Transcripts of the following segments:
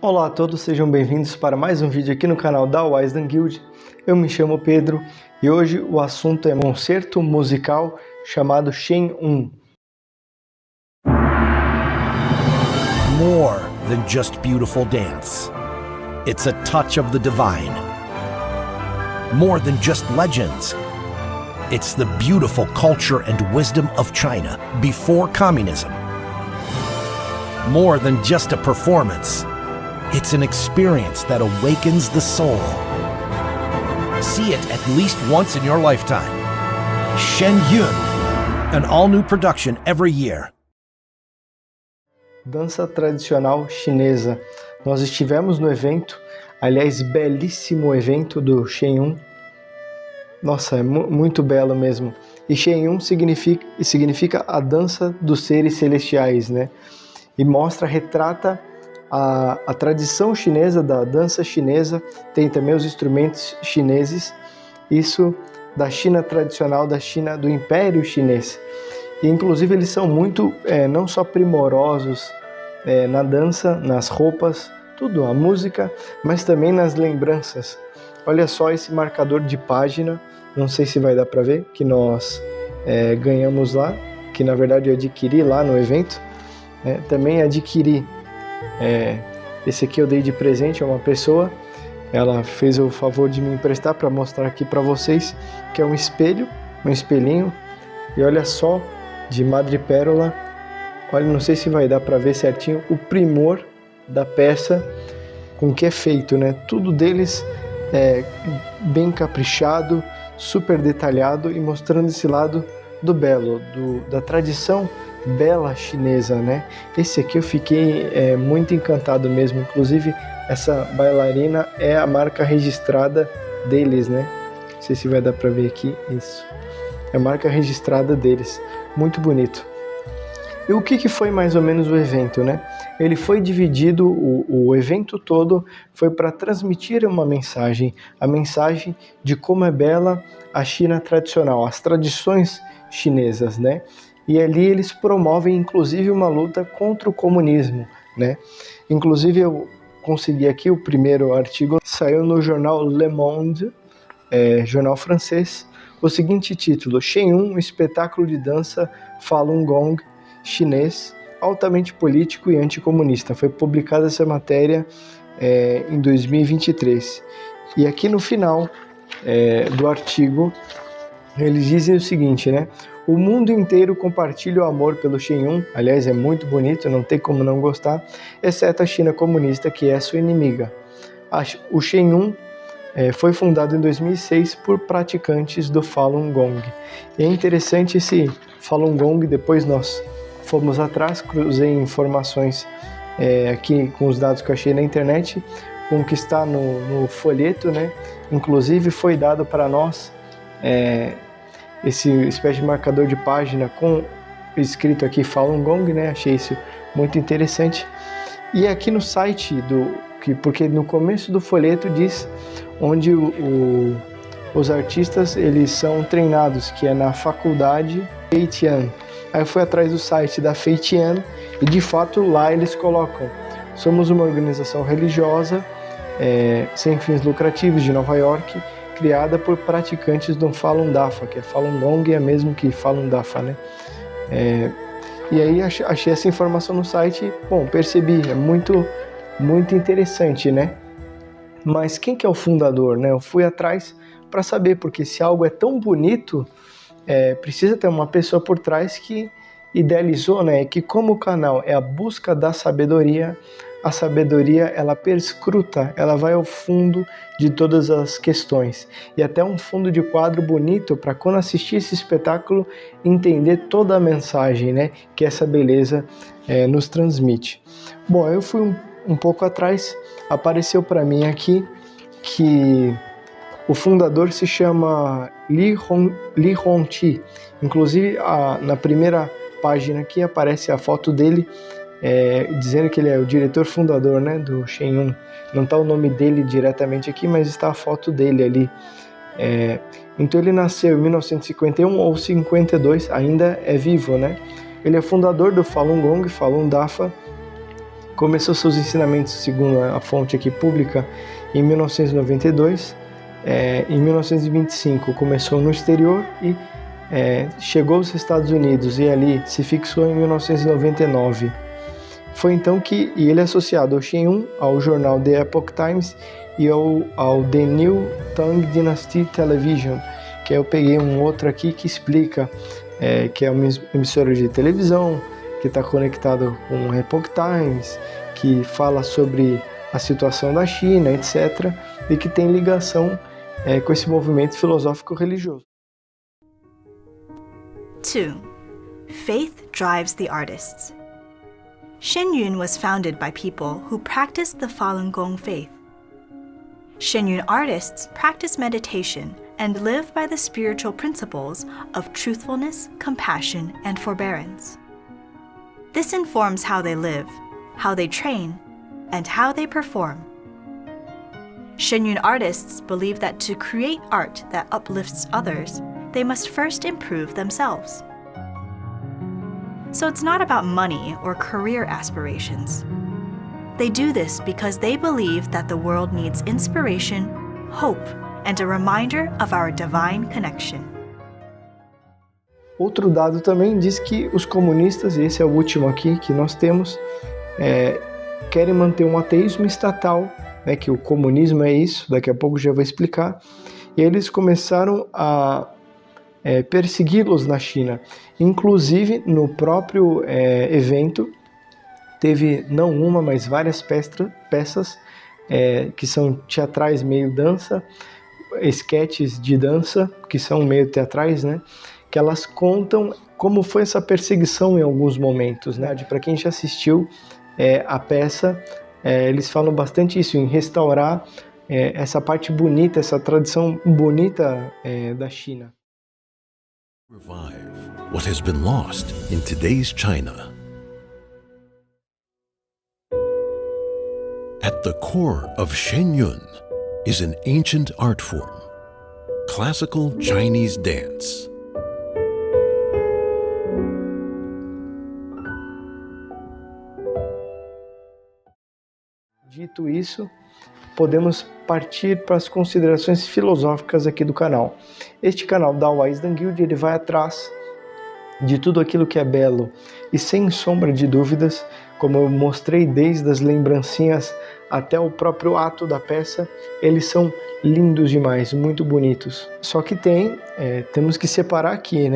Olá a todos, sejam bem-vindos para mais um vídeo aqui no canal da Wisdom Guild. Eu me chamo Pedro e hoje o assunto é um concerto musical chamado Shen 1. More than just beautiful dance. It's a touch of the divine. More than just legends. It's the beautiful culture and wisdom of China before communism. More than just a performance. It's an experience that awakens the soul. See it at least once in your lifetime. Shen Yun, an all-new production every year. Dança tradicional chinesa. Nós estivemos no evento, aliás, belíssimo evento do Shen 1. Nossa, é muito belo mesmo. E Shen 1 significa a dança dos seres celestiais, né? E retrata a tradição chinesa, da dança chinesa, tem também os instrumentos chineses, isso da China tradicional, da China, do Império Chinês. E inclusive eles são muito, não só primorosos na dança, nas roupas, tudo, a música, mas também nas lembranças. Olha só esse marcador de página, não sei se vai dar para ver, que nós ganhamos lá, que na verdade eu adquiri lá no evento, também adquiri. Esse aqui eu dei de presente a uma pessoa, ela fez o favor de me emprestar para mostrar aqui para vocês, que é um espelho, um espelhinho, e olha só, de madrepérola, olha, não sei se vai dar para ver certinho o primor da peça com que é feito, né? Tudo deles é bem caprichado, super detalhado e mostrando esse lado do belo, da tradição bela chinesa, né? Esse aqui eu fiquei muito encantado mesmo, inclusive essa bailarina é a marca registrada deles, né? Não sei se vai dar para ver aqui, isso. É a marca registrada deles, muito bonito. E o que foi mais ou menos o evento, né? Ele foi dividido, o evento todo foi para transmitir uma mensagem, a mensagem de como é bela a China tradicional, as tradições chinesas, né? E ali eles promovem inclusive uma luta contra o comunismo, né? Inclusive eu consegui aqui o primeiro artigo, saiu no jornal Le Monde, jornal francês, o seguinte título: Shen 1, um espetáculo de dança Falun Gong chinês, altamente político e anticomunista. Foi publicada essa matéria em 2023. E aqui no final do artigo, eles dizem o seguinte, né? O mundo inteiro compartilha o amor pelo Shen 1, aliás, é muito bonito, não tem como não gostar, exceto a China comunista, que é sua inimiga. O Shen 1 foi fundado em 2006 por praticantes do Falun Gong. E é interessante esse Falun Gong, depois nós fomos atrás, cruzei informações aqui com os dados que eu achei na internet, com o que está no folheto, né? Inclusive foi dado para nós esse espécie de marcador de página com escrito aqui Falun Gong, né? Achei isso muito interessante. E aqui no site porque no começo do folheto diz onde os artistas eles são treinados, que é na faculdade Feitian. Aí eu fui atrás do site da Feitian e de fato lá eles colocam: somos uma organização religiosa sem fins lucrativos de Nova York, criada por praticantes do Falun Dafa, que é Falun Gong, é mesmo que Falun Dafa, né? E aí achei essa informação no site, bom, percebi, é muito, muito interessante, né? Mas quem que é o fundador, né? Eu fui atrás para saber, porque se algo é tão bonito, precisa ter uma pessoa por trás que idealizou, né? Que como o canal é a busca da sabedoria, a sabedoria ela perscruta, ela vai ao fundo de todas as questões. E até um fundo de quadro bonito para quando assistir esse espetáculo entender toda a mensagem, né? Que essa beleza nos transmite. Bom, eu fui um pouco atrás, apareceu para mim aqui que o fundador se chama Li Hongqi. Inclusive na primeira página aqui aparece a foto dele, dizendo que ele é o diretor fundador, né, do Shen 1. Não está o nome dele diretamente aqui, mas está a foto dele ali. Então ele nasceu em 1951 ou 52, ainda é vivo, né? Ele é fundador do Falun Gong, Falun Dafa, começou seus ensinamentos, segundo a fonte aqui pública, em 1992. Em 1925 começou no exterior e chegou aos Estados Unidos e ali se fixou em 1999. Foi então que ele é associado ao Shen Yun, ao jornal The Epoch Times e ao The New Tang Dynasty Television, que eu peguei um outro aqui que explica que é uma emissora de televisão, que está conectado com o Epoch Times, que fala sobre a situação da China, etc., e que tem ligação com esse movimento filosófico religioso. 2. Faith drives the artists. Shen Yun was founded by people who practiced the Falun Gong faith. Shen Yun artists practice meditation and live by the spiritual principles of truthfulness, compassion, and forbearance. This informs how they live, how they train, and how they perform. Shen Yun artists believe that to create art that uplifts others, they must first improve themselves. So it's not about money or career aspirations. They do this because they believe that the world needs inspiration, hope, and a reminder of our divine connection. Outro dado também diz que os comunistas, e esse é o último aqui que nós temos, querem manter um ateísmo estatal, que o comunismo é isso, daqui a pouco já vou explicar, e eles começaram a persegui-los na China. Inclusive, no próprio evento, teve não uma, mas várias peças que são teatrais meio dança, esquetes de dança, que são meio teatrais, que elas contam como foi essa perseguição em alguns momentos. Para quem já assistiu a peça, eles falam bastante isso, em restaurar essa parte bonita, essa tradição bonita da China. Revive what has been lost in today's China. At the core of Shen Yun is an ancient art form, classical Chinese dance. Dito isso, podemos partir para as considerações filosóficas aqui do canal. Este canal da Wisdom Guild, ele vai atrás de tudo aquilo que é belo e sem sombra de dúvidas, como eu mostrei desde as lembrancinhas até o próprio ato da peça, eles são lindos demais, muito bonitos. Só que temos que separar aqui,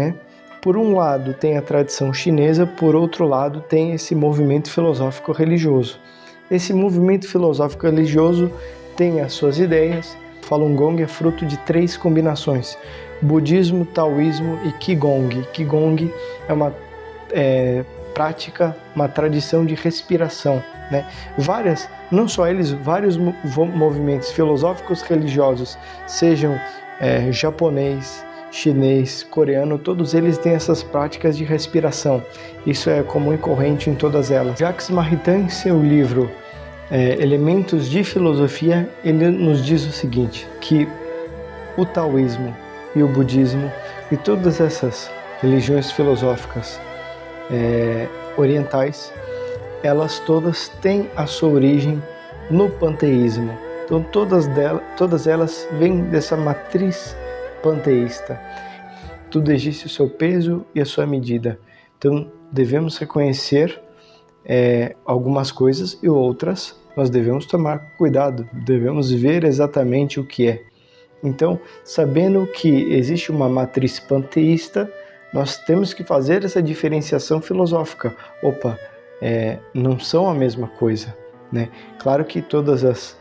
Por um lado tem a tradição chinesa, por outro lado tem esse movimento filosófico religioso. Esse movimento filosófico religioso tem as suas ideias. Falun Gong é fruto de 3 combinações: budismo, taoísmo e qigong. Qigong é uma prática, uma tradição de respiração. Não só eles, vários movimentos filosóficos religiosos, sejam japonês, chinês, coreano, todos eles têm essas práticas de respiração. Isso é comum e corrente em todas elas. Jacques Maritain, em seu livro Elementos de Filosofia, ele nos diz o seguinte, que o taoísmo e o budismo e todas essas religiões filosóficas orientais, elas todas têm a sua origem no panteísmo. Então todas elas vêm dessa matriz panteísta. Tudo existe o seu peso e a sua medida. Então devemos reconhecer algumas coisas e outras nós devemos tomar cuidado, devemos ver exatamente o que é. Então, sabendo que existe uma matriz panteísta, nós temos que fazer essa diferenciação filosófica. Não são a mesma coisa, Claro que todas as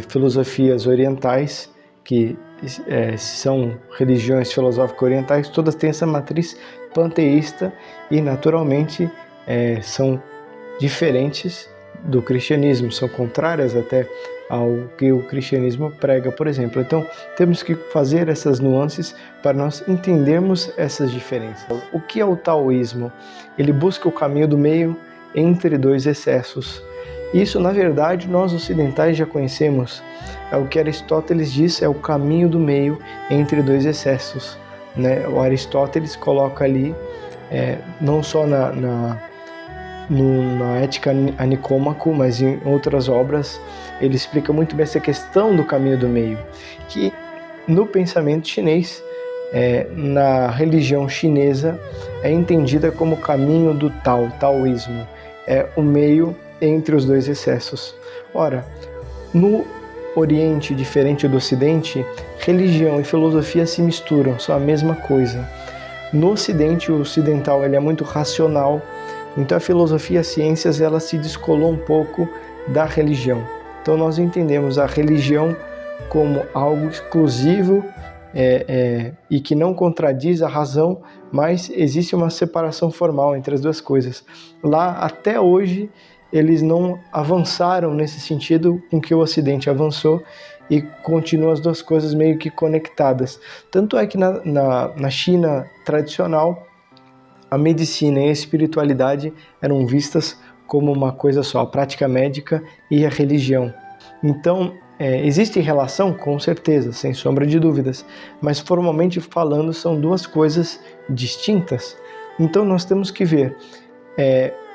filosofias orientais, que são religiões filosóficas orientais, todas têm essa matriz panteísta e naturalmente são diferentes do cristianismo, são contrárias até ao que o cristianismo prega, por exemplo. Então, temos que fazer essas nuances para nós entendermos essas diferenças. O que é o taoísmo? Ele busca o caminho do meio entre 2 excessos. Isso, na verdade, nós ocidentais já conhecemos. É o que Aristóteles diz, é o caminho do meio entre 2 excessos. O Aristóteles coloca ali, não só na Ética a Nicômaco, mas em outras obras, ele explica muito bem essa questão do caminho do meio, que no pensamento chinês, na religião chinesa, é entendida como o caminho do taoísmo, é o meio entre os dois excessos. Ora, no Oriente, diferente do Ocidente, religião e filosofia se misturam, são a mesma coisa. No Ocidente, o ocidental ele é muito racional, então a filosofia e as ciências ela se descolou um pouco da religião. Então nós entendemos a religião como algo exclusivo e que não contradiz a razão, mas existe uma separação formal entre as duas coisas. Lá, até hoje, eles não avançaram nesse sentido com que o Ocidente avançou e continuam as duas coisas meio que conectadas. Tanto é que na China tradicional, a medicina e a espiritualidade eram vistas como uma coisa só, a prática médica e a religião. Então, existe relação? Com certeza, sem sombra de dúvidas, mas formalmente falando são duas coisas distintas. Então nós temos que ver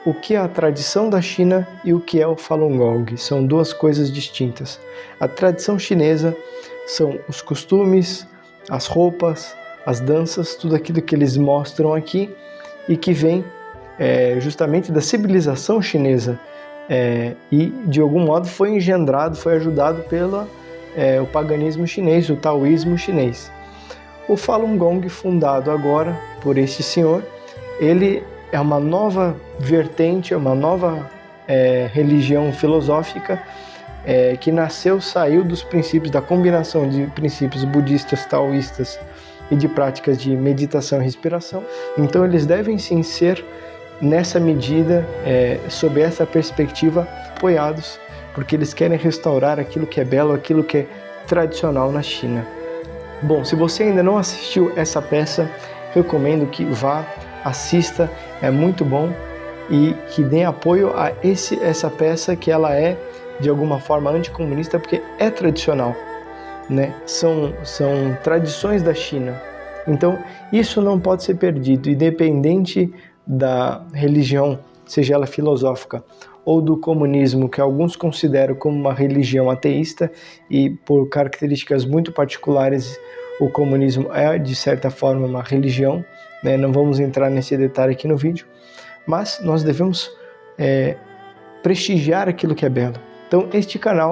o que é a tradição da China e o que é o Falun Gong. São duas coisas distintas. A tradição chinesa são os costumes, as roupas, as danças, tudo aquilo que eles mostram aqui e que vem justamente da civilização chinesa e de algum modo foi engendrado, foi ajudado pelo o paganismo chinês, o taoísmo chinês. O Falun Gong, fundado agora por este senhor, ele é uma nova vertente, é uma nova religião filosófica que saiu dos princípios, da combinação de princípios budistas, taoístas e de práticas de meditação e respiração. Então eles devem sim ser, nessa medida, sob essa perspectiva, apoiados, porque eles querem restaurar aquilo que é belo, aquilo que é tradicional na China. Bom, se você ainda não assistiu essa peça, recomendo que vá, assista, é muito bom, e que dê apoio a essa peça, que ela é de alguma forma anticomunista, porque é tradicional, né? São tradições da China. Então isso não pode ser perdido, independente da religião, seja ela filosófica, ou do comunismo, que alguns consideram como uma religião ateísta, e por características muito particulares o comunismo é de certa forma uma religião, né? Não vamos entrar nesse detalhe aqui no vídeo, mas nós devemos prestigiar aquilo que é belo. Então este canal,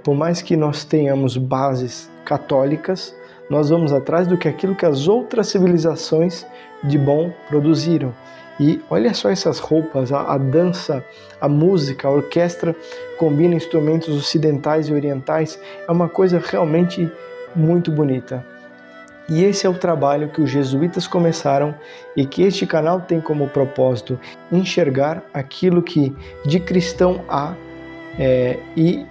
por mais que nós tenhamos bases católicas, nós vamos atrás do que aquilo que as outras civilizações de bom produziram. E olha só essas roupas, a dança, a música, a orquestra combina instrumentos ocidentais e orientais, é uma coisa realmente muito bonita. E esse é o trabalho que os jesuítas começaram e que este canal tem como propósito enxergar aquilo que de cristão há e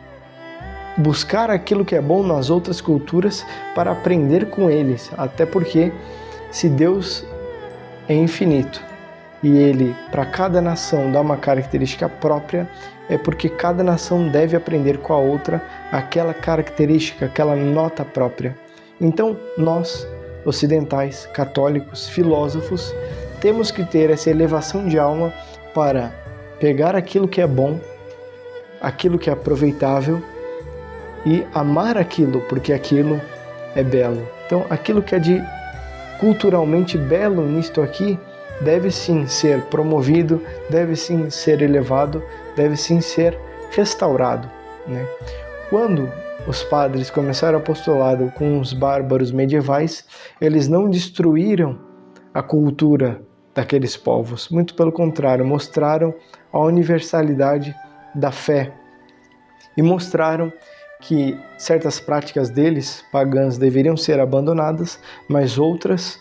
buscar aquilo que é bom nas outras culturas para aprender com eles, até porque se Deus é infinito e Ele para cada nação dá uma característica própria, é porque cada nação deve aprender com a outra aquela característica, aquela nota própria. Então nós, ocidentais, católicos, filósofos, temos que ter essa elevação de alma para pegar aquilo que é bom, aquilo que é aproveitável e amar aquilo, porque aquilo é belo. Então aquilo que é de culturalmente belo nisto aqui deve sim ser promovido, deve sim ser elevado, deve sim ser restaurado, né? Quando os padres começaram o apostolado com os bárbaros medievais, eles não destruíram a cultura daqueles povos, muito pelo contrário, mostraram a universalidade da fé e mostraram que certas práticas deles, pagãs, deveriam ser abandonadas, mas outras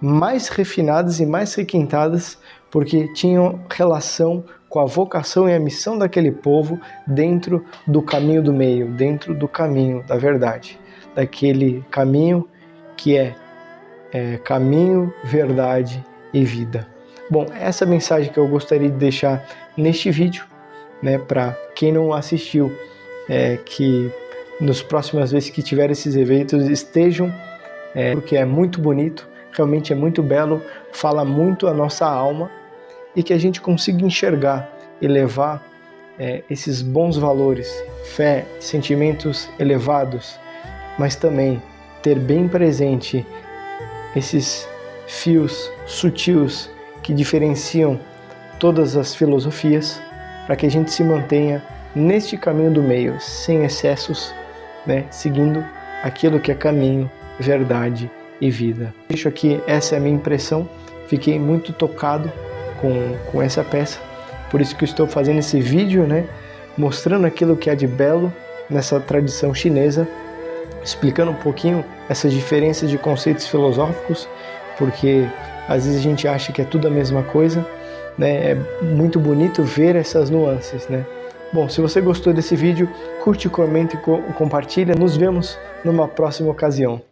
mais refinadas e mais requintadas, porque tinham relação com a vocação e a missão daquele povo dentro do caminho do meio, dentro do caminho da verdade, daquele caminho que é caminho, verdade e vida. Bom, essa mensagem que eu gostaria de deixar neste vídeo, né, para quem não assistiu, que nas próximas vezes que tiver esses eventos estejam, porque é muito bonito, realmente é muito belo, fala muito a nossa alma e que a gente consiga enxergar e levar esses bons valores, fé, sentimentos elevados, mas também ter bem presente esses fios sutis que diferenciam todas as filosofias, para que a gente se mantenha neste caminho do meio, sem excessos, né, seguindo aquilo que é caminho, verdade e vida. Deixo aqui, essa é a minha impressão, fiquei muito tocado com essa peça, por isso que eu estou fazendo esse vídeo, né, mostrando aquilo que há de belo nessa tradição chinesa, explicando um pouquinho essas diferenças de conceitos filosóficos, porque às vezes a gente acha que é tudo a mesma coisa, né? É muito bonito ver essas nuances, né? Bom, se você gostou desse vídeo, curte, comenta e compartilha. Nos vemos numa próxima ocasião.